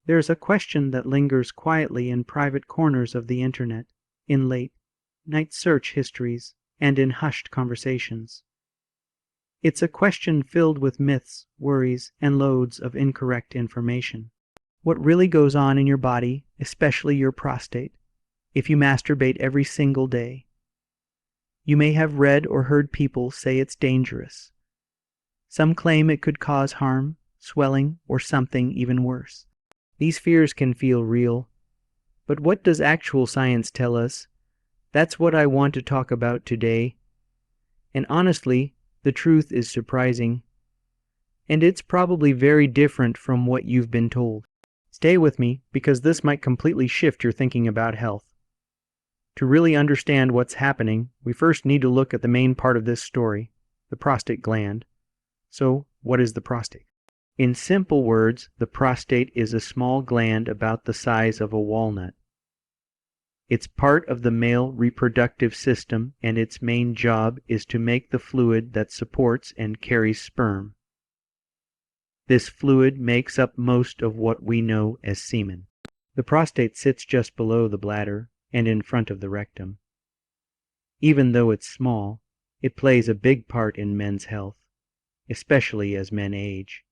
There's a question that lingers quietly in private corners of the internet, in late-night search histories, and in hushed conversations. It's a question filled with myths, worries, and loads of incorrect information. What really goes on in your body, especially your prostate, if you masturbate every single day? You may have read or heard people say it's dangerous. Some claim it could cause harm, swelling, or something even worse. These fears can feel real. But what does actual science tell us? That's what I want to talk about today. And honestly, the truth is surprising. And it's probably very different from what you've been told. Stay with me, because this might completely shift your thinking about health. To really understand what's happening, we first need to look at the main part of this story, the prostate gland. So, what is the prostate? In simple words, the prostate is a small gland about the size of a walnut. It's part of the male reproductive system, and its main job is to make the fluid that supports and carries sperm. This fluid makes up most of what we know as semen. The prostate sits just below the bladder and in front of the rectum. Even though it's small, it plays a big part in men's health, especially as men age.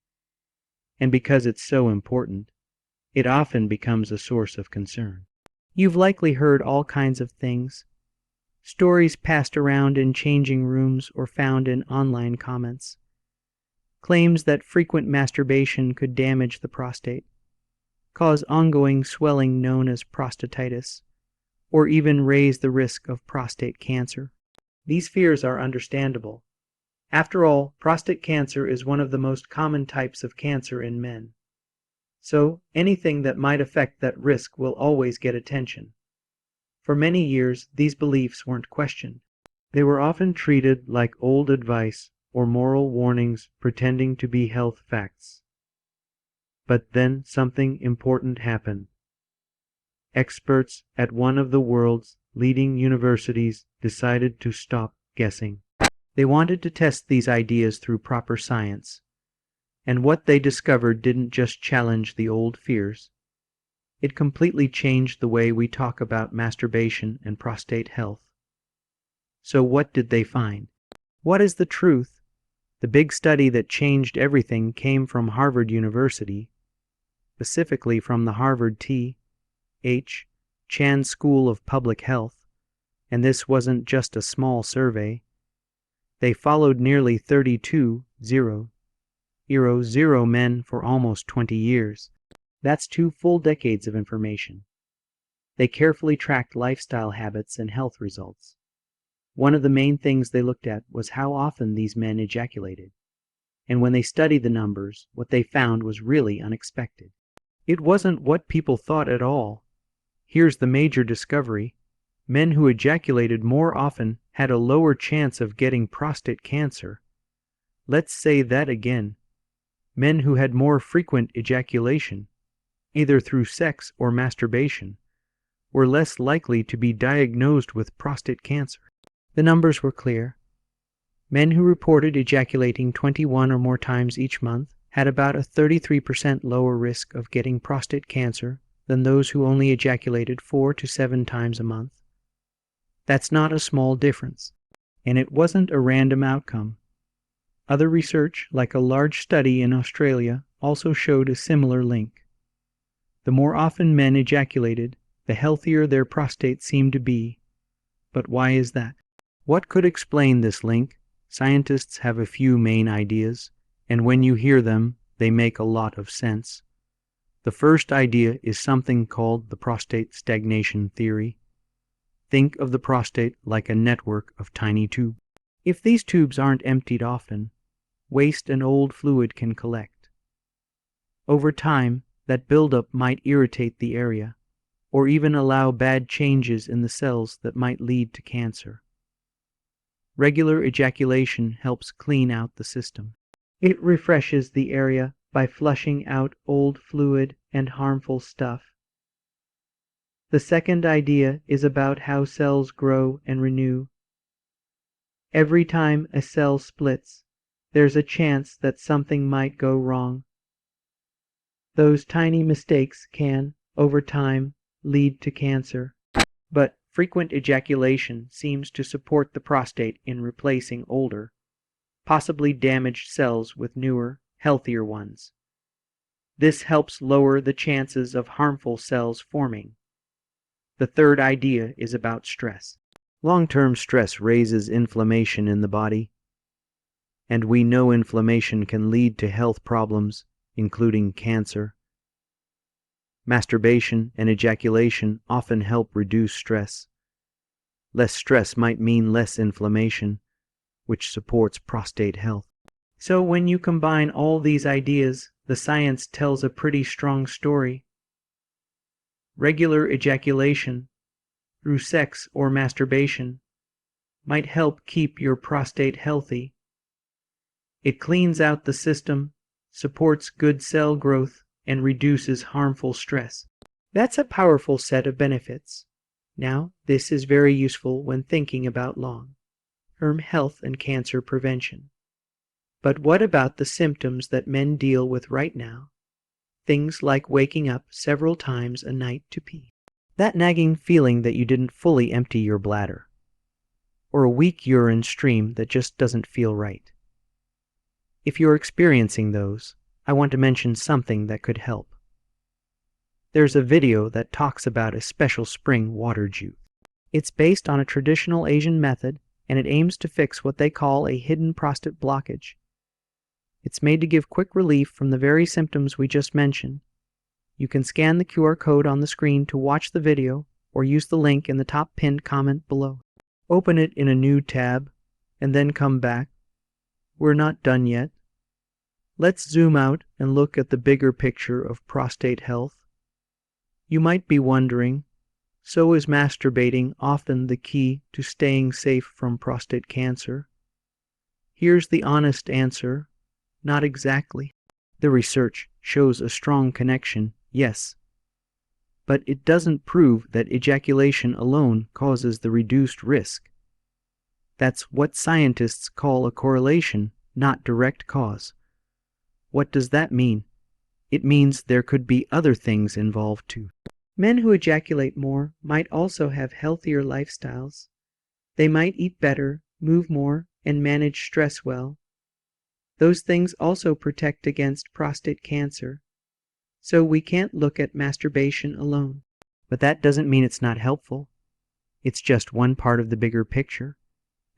And because it's so important, it often becomes a source of concern. You've likely heard all kinds of things, stories passed around in changing rooms or found in online comments. Claims that frequent masturbation could damage the prostate, cause ongoing swelling known as prostatitis, or even raise the risk of prostate cancer. These fears are understandable. After all, prostate cancer is one of the most common types of cancer in men. So, anything that might affect that risk will always get attention. For many years, these beliefs weren't questioned. They were often treated like old advice or moral warnings pretending to be health facts. But then something important happened. Experts at one of the world's leading universities decided to stop guessing. They wanted to test these ideas through proper science. And what they discovered didn't just challenge the old fears. It completely changed the way we talk about masturbation and prostate health. So what did they find? What is the truth? The big study that changed everything came from Harvard University, specifically from the Harvard T.H. Chan School of Public Health, and this wasn't just a small survey. They followed nearly 32,000 men for almost 20 years. That's 2 full decades of information. They carefully tracked lifestyle habits and health results. One of the main things they looked at was how often these men ejaculated. And when they studied the numbers, what they found was really unexpected. It wasn't what people thought at all. Here's the major discovery. Men who ejaculated more often had a lower chance of getting prostate cancer. Let's say that again. Men who had more frequent ejaculation, either through sex or masturbation, were less likely to be diagnosed with prostate cancer. The numbers were clear. Men who reported ejaculating 21 or more times each month had about a 33% lower risk of getting prostate cancer than those who only ejaculated 4 to 7 times a month. That's not a small difference, and it wasn't a random outcome. Other research, like a large study in Australia, also showed a similar link. The more often men ejaculated, the healthier their prostate seemed to be. But why is that? What could explain this link? Scientists have a few main ideas, and when you hear them, they make a lot of sense. The first idea is something called the prostate stagnation theory. Think of the prostate like a network of tiny tubes. If these tubes aren't emptied often, waste and old fluid can collect. Over time, that buildup might irritate the area, or even allow bad changes in the cells that might lead to cancer. Regular ejaculation helps clean out the system. It refreshes the area by flushing out old fluid and harmful stuff. The second idea is about how cells grow and renew. Every time a cell splits, there's a chance that something might go wrong. Those tiny mistakes can, over time, lead to cancer. But frequent ejaculation seems to support the prostate in replacing older, possibly damaged cells with newer, healthier ones. This helps lower the chances of harmful cells forming. The third idea is about stress. Long-term stress raises inflammation in the body, and we know inflammation can lead to health problems, including cancer. Masturbation and ejaculation often help reduce stress. Less stress might mean less inflammation, which supports prostate health. So when you combine all these ideas, the science tells a pretty strong story. Regular ejaculation, through sex or masturbation, might help keep your prostate healthy. It cleans out the system, supports good cell growth, and reduces harmful stress. That's a powerful set of benefits. Now, this is very useful when thinking about long-term health and cancer prevention. But what about the symptoms that men deal with right now? Things like waking up several times a night to pee. That nagging feeling that you didn't fully empty your bladder. Or a weak urine stream that just doesn't feel right. If you're experiencing those, I want to mention something that could help. There's a video that talks about a special spring water juice. It's based on a traditional Asian method, and it aims to fix what they call a hidden prostate blockage. It's made to give quick relief from the very symptoms we just mentioned. You can scan the QR code on the screen to watch the video, or use the link in the top pinned comment below. Open it in a new tab, and then come back. We're not done yet. Let's zoom out and look at the bigger picture of prostate health. You might be wondering, so is masturbating often the key to staying safe from prostate cancer? Here's the honest answer. Not exactly. The research shows a strong connection, yes. But it doesn't prove that ejaculation alone causes the reduced risk. That's what scientists call a correlation, not direct cause. What does that mean? It means there could be other things involved too. Men who ejaculate more might also have healthier lifestyles. They might eat better, move more, and manage stress well. Those things also protect against prostate cancer. So we can't look at masturbation alone. But that doesn't mean it's not helpful. It's just one part of the bigger picture,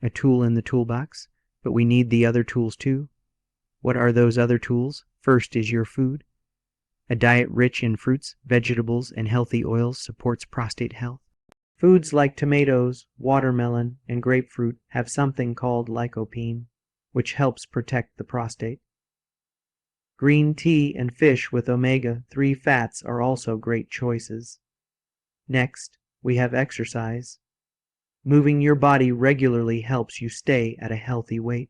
a tool in the toolbox, but we need the other tools too. What are those other tools? First is your food. A diet rich in fruits, vegetables, and healthy oils supports prostate health. Foods like tomatoes, watermelon, and grapefruit have something called lycopene, which helps protect the prostate. Green tea and fish with omega-3 fats are also great choices. Next, we have exercise. Moving your body regularly helps you stay at a healthy weight.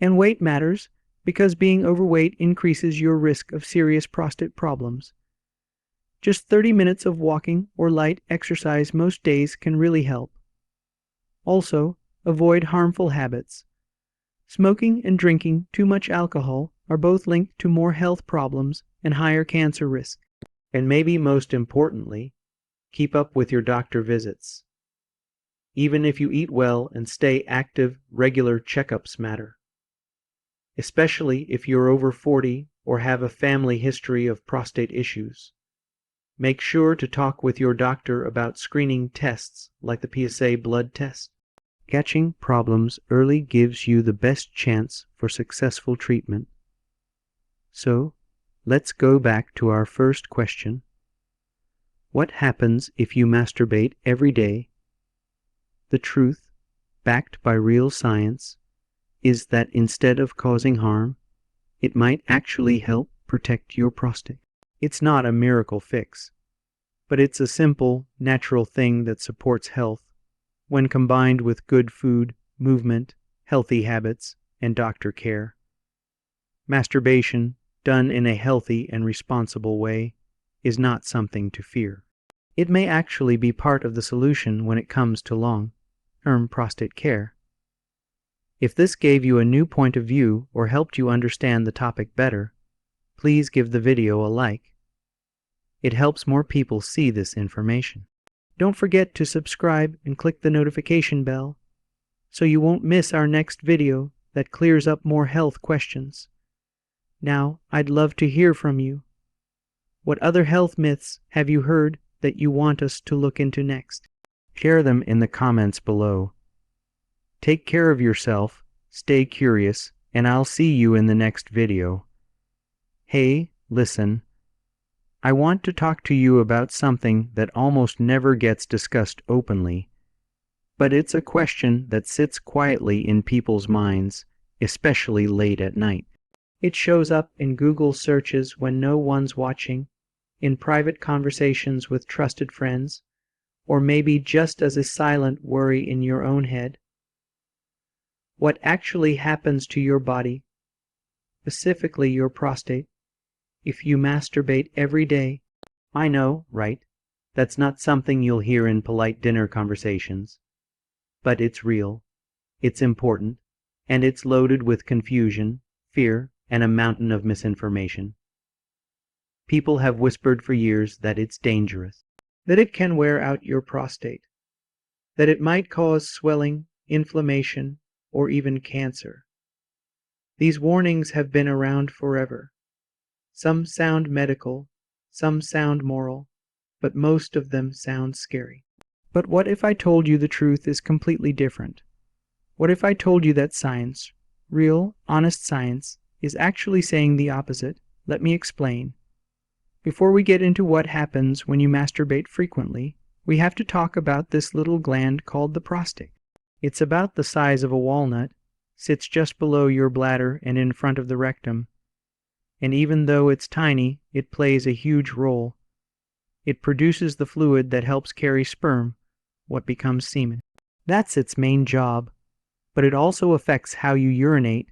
And weight matters because being overweight increases your risk of serious prostate problems. Just 30 minutes of walking or light exercise most days can really help. Also, avoid harmful habits. Smoking and drinking too much alcohol are both linked to more health problems and higher cancer risk. And maybe most importantly, keep up with your doctor visits. Even if you eat well and stay active, regular checkups matter. Especially if you're over 40 or have a family history of prostate issues. Make sure to talk with your doctor about screening tests like the PSA blood test. Catching problems early gives you the best chance for successful treatment. So, let's go back to our first question. What happens if you masturbate every day? The truth, backed by real science, is that instead of causing harm, it might actually help protect your prostate. It's not a miracle fix, but it's a simple, natural thing that supports health when combined with good food, movement, healthy habits, and doctor care. Masturbation, done in a healthy and responsible way, is not something to fear. It may actually be part of the solution when it comes to long-term prostate care. If this gave you a new point of view or helped you understand the topic better, please give the video a like It helps more people see this information. Don't forget to subscribe and click the notification bell so you won't miss our next video that clears up more health questions. Now, I'd love to hear from you. What other health myths have you heard that you want us to look into next? Share them in the comments below. Take care of yourself, stay curious, and I'll see you in the next video. Hey, listen. I want to talk to you about something that almost never gets discussed openly, but it's a question that sits quietly in people's minds, especially late at night. It shows up in Google searches when no one's watching, in private conversations with trusted friends, or maybe just as a silent worry in your own head. What actually happens to your body, specifically your prostate, if you masturbate every day? I know, right? That's not something you'll hear in polite dinner conversations. But it's real, it's important, and it's loaded with confusion, fear, and a mountain of misinformation. People have whispered for years that it's dangerous, that it can wear out your prostate, that it might cause swelling, inflammation, or even cancer. These warnings have been around forever. Some sound medical, some sound moral, but most of them sound scary. But what if I told you the truth is completely different? What if I told you that science, real, honest science, is actually saying the opposite? Let me explain. Before we get into what happens when you masturbate frequently, we have to talk about this little gland called the prostate. It's about the size of a walnut, sits just below your bladder and in front of the rectum, and even though it's tiny, it plays a huge role. It produces the fluid that helps carry sperm, what becomes semen. That's its main job, but it also affects how you urinate,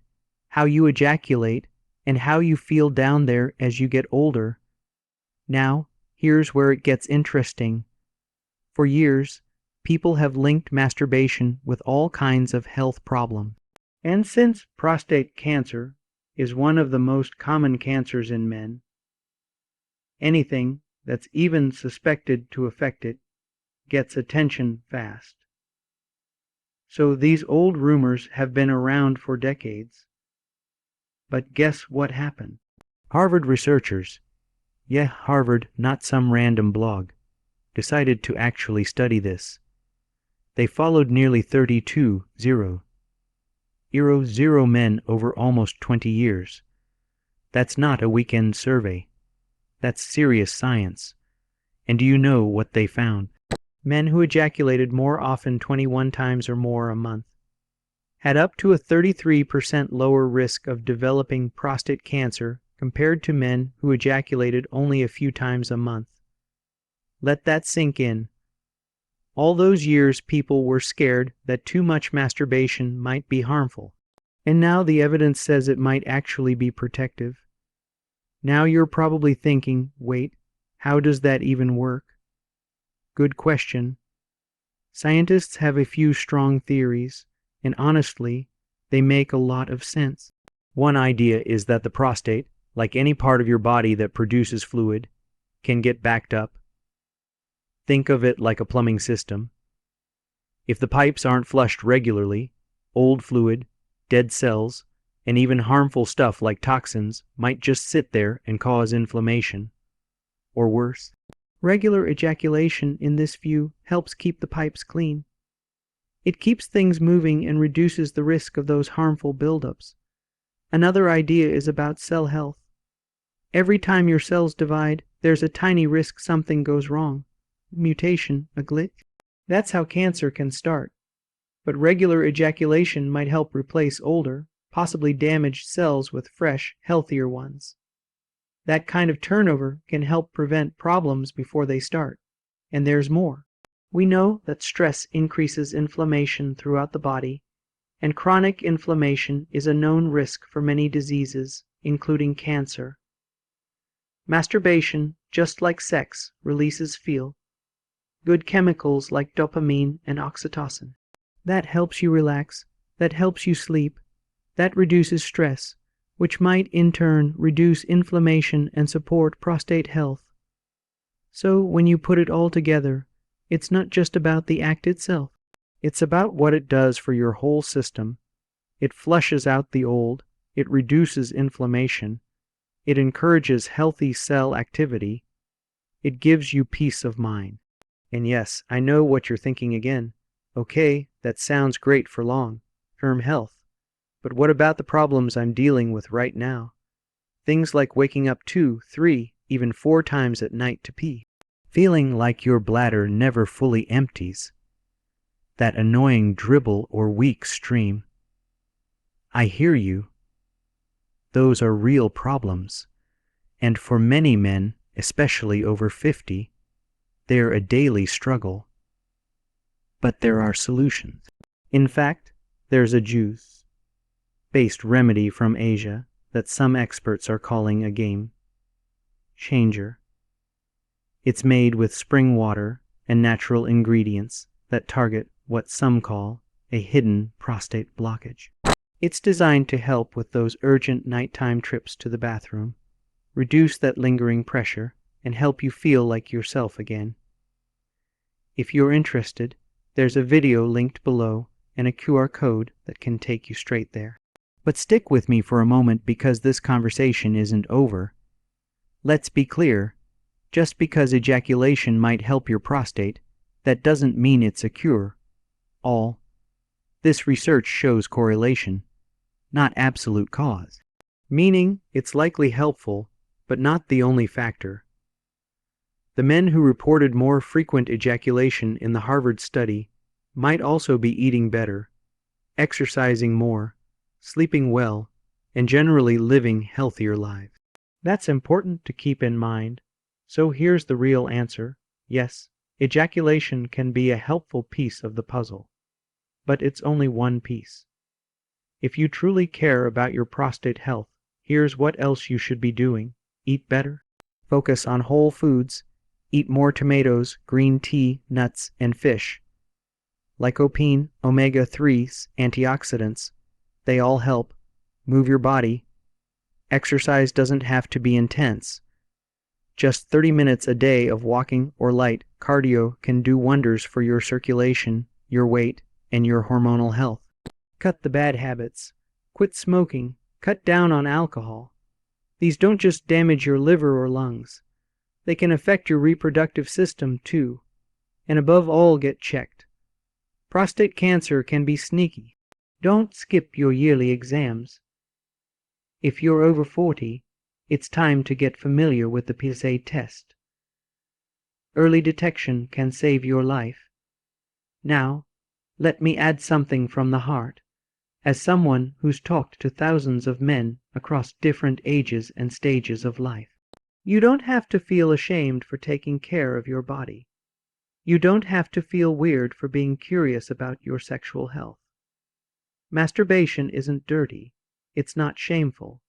how you ejaculate, and how you feel down there as you get older. Now, here's where it gets interesting. For years, people have linked masturbation with all kinds of health problems. And since prostate cancer is one of the most common cancers in men, anything that's even suspected to affect it gets attention fast. So these old rumors have been around for decades. But guess what happened? Harvard researchers, yeah, Harvard, not some random blog, decided to actually study this. They followed nearly 32 men over almost 20 years. That's not a weekend survey. That's serious science. And do you know what they found? Men who ejaculated more often 21 times or more a month had up to a 33% lower risk of developing prostate cancer compared to men who ejaculated only a few times a month. Let that sink in. All those years people were scared that too much masturbation might be harmful. And now the evidence says it might actually be protective. Now you're probably thinking, wait, how does that even work? Good question. Scientists have a few strong theories, and honestly, they make a lot of sense. One idea is that the prostate, like any part of your body that produces fluid, can get backed up. Think of it like a plumbing system. If the pipes aren't flushed regularly, old fluid, dead cells, and even harmful stuff like toxins might just sit there and cause inflammation. Or worse. Regular ejaculation, in this view, helps keep the pipes clean. It keeps things moving and reduces the risk of those harmful buildups. Another idea is about cell health. Every time your cells divide, there's a tiny risk something goes wrong. Mutation, a glitch. That's how cancer can start. But regular ejaculation might help replace older, possibly damaged cells with fresh, healthier ones. That kind of turnover can help prevent problems before they start. And there's more. We know that stress increases inflammation throughout the body, and chronic inflammation is a known risk for many diseases, including cancer. Masturbation, just like sex, releases good chemicals like dopamine and oxytocin. That helps you relax, that helps you sleep, that reduces stress, which might in turn reduce inflammation and support prostate health. So when you put it all together, it's not just about the act itself. It's about what it does for your whole system. It flushes out the old, it reduces inflammation, it encourages healthy cell activity, it gives you peace of mind. And yes, I know what you're thinking again. Okay, that sounds great for long-term health. But what about the problems I'm dealing with right now? Things like waking up 2, 3, even 4 times at night to pee. Feeling like your bladder never fully empties. That annoying dribble or weak stream. I hear you. Those are real problems. And for many men, especially over 50, they're a daily struggle. But there are solutions. In fact, there's a juice-based remedy from Asia that some experts are calling a game changer. It's made with spring water and natural ingredients that target what some call a hidden prostate blockage. It's designed to help with those urgent nighttime trips to the bathroom, reduce that lingering pressure, and help you feel like yourself again. If you're interested, there's a video linked below and a QR code that can take you straight there. But stick with me for a moment because this conversation isn't over. Let's be clear, just because ejaculation might help your prostate, that doesn't mean it's a cure-all. This research shows correlation, not absolute cause, meaning it's likely helpful, but not the only factor. The men who reported more frequent ejaculation in the Harvard study might also be eating better, exercising more, sleeping well, and generally living healthier lives. That's important to keep in mind. So here's the real answer. Yes, ejaculation can be a helpful piece of the puzzle, but it's only one piece. If you truly care about your prostate health, here's what else you should be doing. Eat better. Focus on whole foods. Eat more tomatoes, green tea, nuts, and fish. Lycopene, omega-3s, antioxidants, they all help. Move your body. Exercise doesn't have to be intense. Just 30 minutes a day of walking or light cardio can do wonders for your circulation, your weight, and your hormonal health. Cut the bad habits. Quit smoking. Cut down on alcohol. These don't just damage your liver or lungs. They can affect your reproductive system too. And above all, get checked. Prostate cancer can be sneaky. Don't skip your yearly exams. If you're over 40, it's time to get familiar with the PSA test. Early detection can save your life. Now, let me add something from the heart. As someone who's talked to thousands of men across different ages and stages of life, you don't have to feel ashamed for taking care of your body. You don't have to feel weird for being curious about your sexual health. Masturbation isn't dirty. It's not shameful.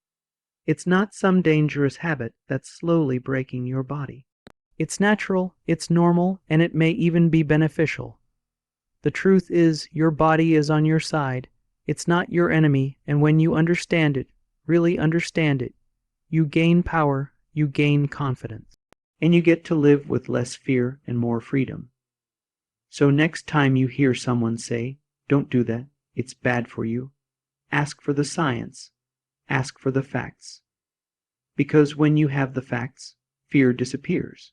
It's not some dangerous habit that's slowly breaking your body. It's natural, it's normal, and it may even be beneficial. The truth is, your body is on your side. It's not your enemy, and when you understand it, really understand it, you gain power, you gain confidence, and you get to live with less fear and more freedom. So next time you hear someone say, "Don't do that, it's bad for you," ask for the science, ask for the facts. Because when you have the facts, fear disappears.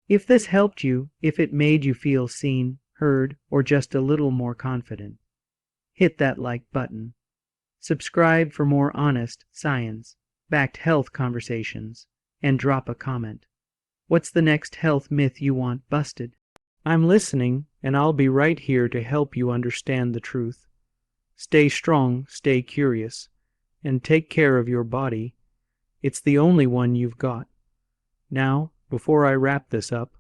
If this helped you, if it made you feel seen, heard, or just a little more confident, hit that like button. Subscribe for more honest, science-backed health conversations, and drop a comment. What's the next health myth you want busted? I'm listening, and I'll be right here to help you understand the truth. Stay strong, stay curious, and take care of your body. It's the only one you've got. Now, before I wrap this up,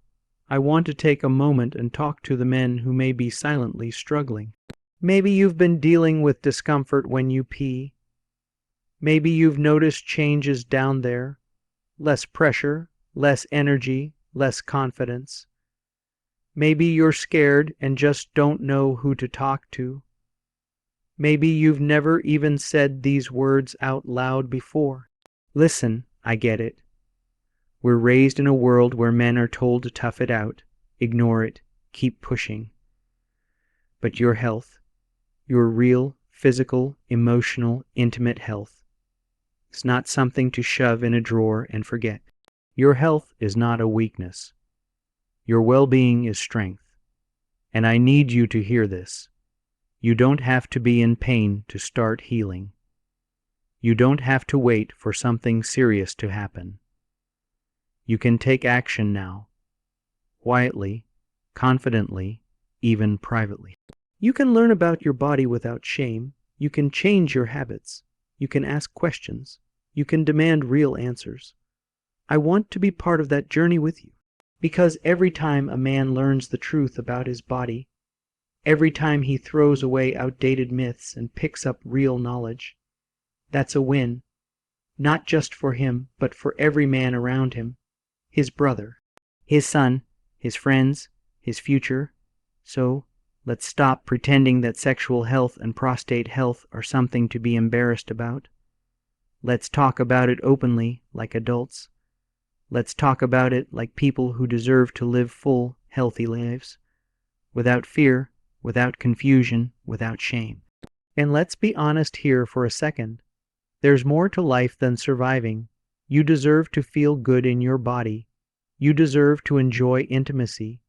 I want to take a moment and talk to the men who may be silently struggling. Maybe you've been dealing with discomfort when you pee. Maybe you've noticed changes down there. Less pressure, less energy, less confidence. Maybe you're scared and just don't know who to talk to. Maybe you've never even said these words out loud before. Listen, I get it. We're raised in a world where men are told to tough it out, ignore it, keep pushing. But your health, your real, physical, emotional, intimate health, is not something to shove in a drawer and forget. Your health is not a weakness. Your well-being is strength. And I need you to hear this. You don't have to be in pain to start healing. You don't have to wait for something serious to happen. You can take action now, quietly, confidently, even privately. You can learn about your body without shame. You can change your habits. You can ask questions. You can demand real answers. I want to be part of that journey with you. Because every time a man learns the truth about his body, every time he throws away outdated myths and picks up real knowledge, that's a win, not just for him, but for every man around him, his brother, his son, his friends, his future. So, let's stop pretending that sexual health and prostate health are something to be embarrassed about. Let's talk about it openly, like adults. Let's talk about it like people who deserve to live full, healthy lives, without fear, without confusion, without shame. And let's be honest here for a second. There's more to life than surviving. You deserve to feel good in your body. You deserve to enjoy intimacy.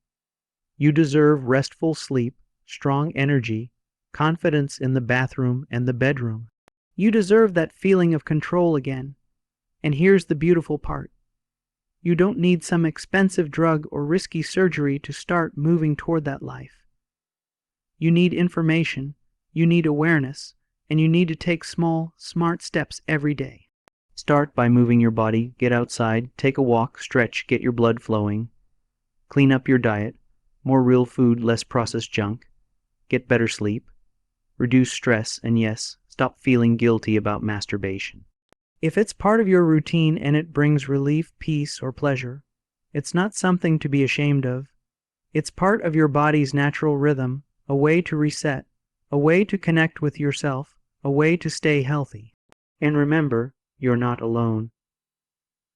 You deserve restful sleep, strong energy, confidence in the bathroom and the bedroom. You deserve that feeling of control again. And here's the beautiful part. You don't need some expensive drug or risky surgery to start moving toward that life. You need information, you need awareness, and you need to take small, smart steps every day. Start by moving your body, get outside, take a walk, stretch, get your blood flowing. Clean up your diet, more real food, less processed junk. Get better sleep. Reduce stress, and yes, stop feeling guilty about masturbation. If it's part of your routine and it brings relief, peace, or pleasure, it's not something to be ashamed of. It's part of your body's natural rhythm, a way to reset, a way to connect with yourself, a way to stay healthy. And remember, you're not alone.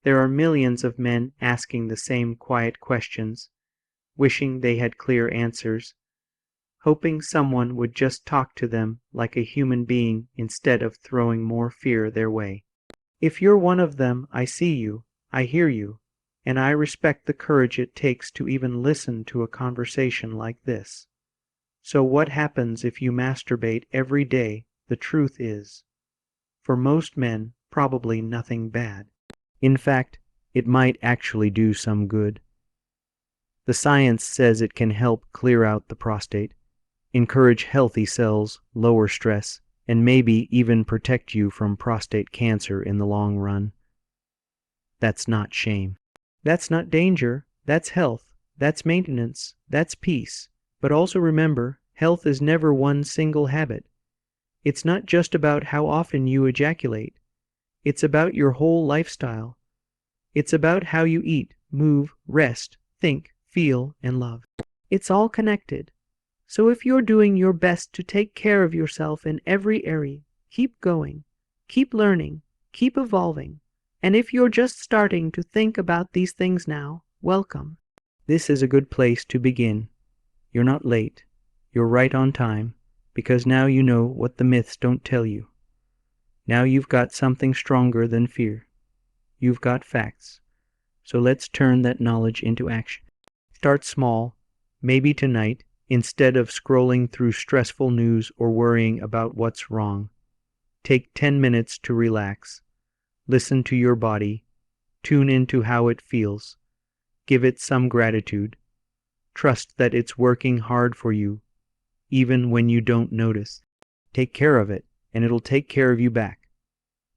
There are millions of men asking the same quiet questions, wishing they had clear answers, hoping someone would just talk to them like a human being instead of throwing more fear their way. If you're one of them, I see you, I hear you, and I respect the courage it takes to even listen to a conversation like this. So what happens if you masturbate every day? The truth is, for most men, probably nothing bad. In fact, it might actually do some good. The science says it can help clear out the prostate, encourage healthy cells, lower stress, and maybe even protect you from prostate cancer in the long run. That's not shame. That's not danger. That's health. That's maintenance. That's peace. But also remember, health is never one single habit. It's not just about how often you ejaculate. It's about your whole lifestyle. It's about how you eat, move, rest, think, feel, and love. It's all connected. So if you're doing your best to take care of yourself in every area, keep going, keep learning, keep evolving. And if you're just starting to think about these things now, welcome. This is a good place to begin. You're not late. You're right on time, because now you know what the myths don't tell you. Now you've got something stronger than fear. You've got facts. So let's turn that knowledge into action. Start small, maybe tonight, instead of scrolling through stressful news or worrying about what's wrong. Take 10 minutes to relax. Listen to your body. Tune into how it feels. Give it some gratitude. Trust that it's working hard for you, even when you don't notice. Take care of it, and it'll take care of you back.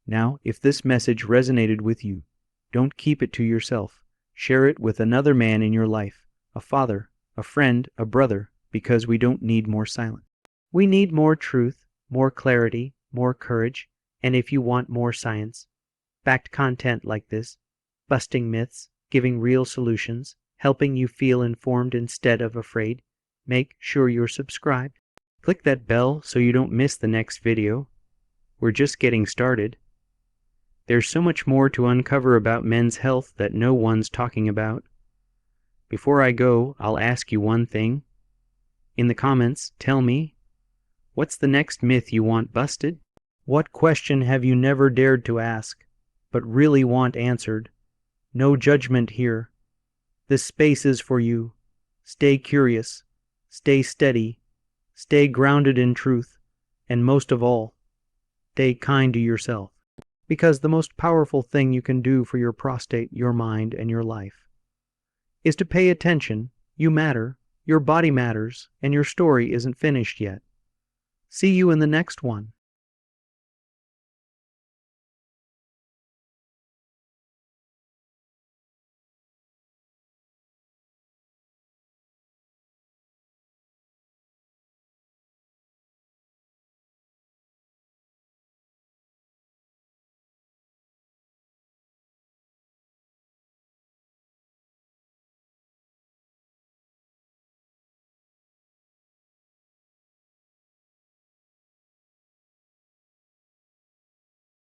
Now, if this message resonated with you, don't keep it to yourself. Share it with another man in your life, a father, a friend, a brother, because we don't need more silence. We need more truth, more clarity, more courage, and if you want more science-backed content like this, busting myths, giving real solutions, helping you feel informed instead of afraid, make sure you're subscribed. Click that bell so you don't miss the next video. We're just getting started. There's so much more to uncover about men's health that no one's talking about. Before I go, I'll ask you one thing. In the comments, tell me, what's the next myth you want busted? What question have you never dared to ask, but really want answered? No judgment here. This space is for you. Stay curious, stay steady, stay grounded in truth, and most of all, stay kind to yourself. Because the most powerful thing you can do for your prostate, your mind, and your life is to pay attention. You matter, your body matters, and your story isn't finished yet. See you in the next one.